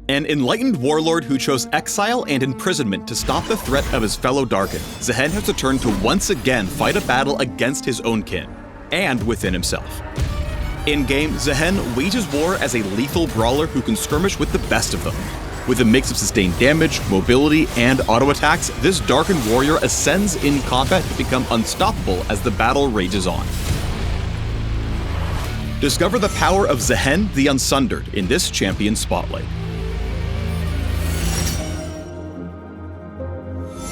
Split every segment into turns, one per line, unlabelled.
An enlightened warlord who chose exile and imprisonment to stop the threat of his fellow Darkin, Zaahen has returned to once again fight a battle against his own kin, and within himself. In-game, Zaahen wages war as a lethal brawler who can skirmish with the best of them. With a mix of sustained damage, mobility, and auto attacks, this Darkin warrior ascends in combat to become unstoppable as the battle rages on. Discover the power of Zaahen the Unsundered in this Champion Spotlight.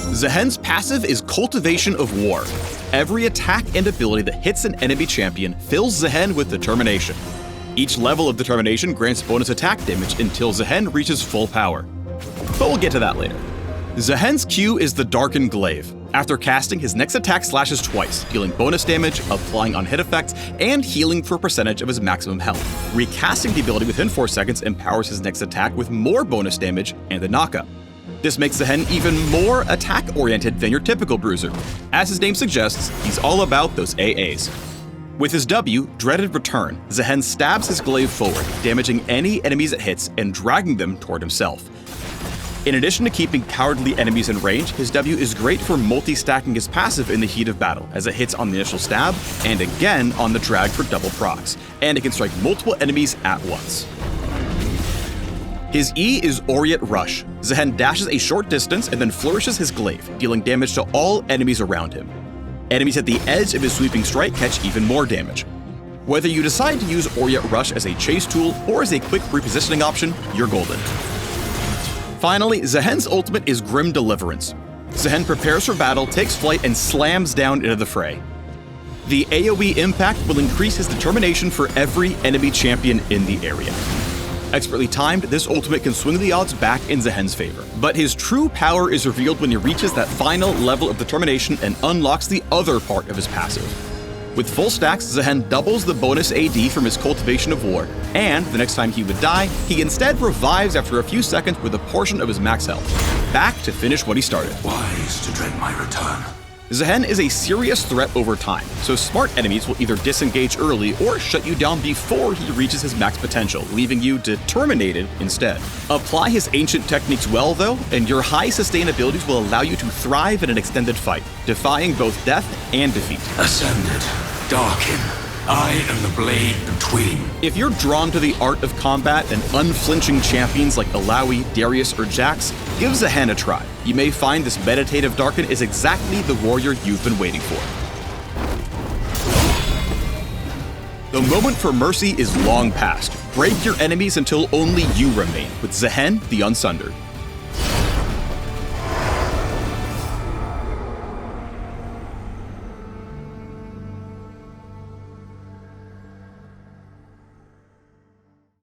Zaahen's passive is Cultivation of War. Every attack and ability that hits an enemy champion fills Zaahen with determination. Each level of determination grants bonus attack damage until Zaahen reaches full power. But we'll get to that later. Zaahen's Q is the Darkin Glaive. After casting, his next attack slashes twice, dealing bonus damage, applying on-hit effects, and healing for a percentage of his maximum health. Recasting the ability within 4 seconds empowers his next attack with more bonus damage and a knockup. This makes Zaahen even more attack-oriented than your typical bruiser. As his name suggests, he's all about those AAs. With his W, Dreaded Return, Zaahen stabs his glaive forward, damaging any enemies it hits and dragging them toward himself. In addition to keeping cowardly enemies in range, his W is great for multi-stacking his passive in the heat of battle, as it hits on the initial stab, and again on the drag for double procs, and it can strike multiple enemies at once. His E is Aureate Rush. Zaahen dashes a short distance and then flourishes his glaive, dealing damage to all enemies around him. Enemies at the edge of his sweeping strike catch even more damage. Whether you decide to use Aureate Rush as a chase tool or as a quick repositioning option, you're golden. Finally, Zaahen's ultimate is Grim Deliverance. Zaahen prepares for battle, takes flight, and slams down into the fray. The AoE impact will increase his determination for every enemy champion in the area. Expertly timed, this ultimate can swing the odds back in Zaahen's favor. But his true power is revealed when he reaches that final level of determination and unlocks the other part of his passive. With full stacks, Zaahen doubles the bonus AD from his Cultivation of War, and the next time he would die, he instead revives after a few seconds with a portion of his max health, back to finish what he started.
Wise to dread my return.
Zaahen is a serious threat over time, so smart enemies will either disengage early or shut you down before he reaches his max potential, leaving you determinated instead. Apply his ancient techniques well though, and your high sustain abilities will allow you to thrive in an extended fight, defying both death and defeat.
Ascended, Darkin, I am the blade between.
If you're drawn to the art of combat and unflinching champions like Alawi, Darius, or Jax, give Zaahen a try. You may find this meditative Darkin is exactly the warrior you've been waiting for. The moment for mercy is long past. Break your enemies until only you remain with Zaahen the Unsundered.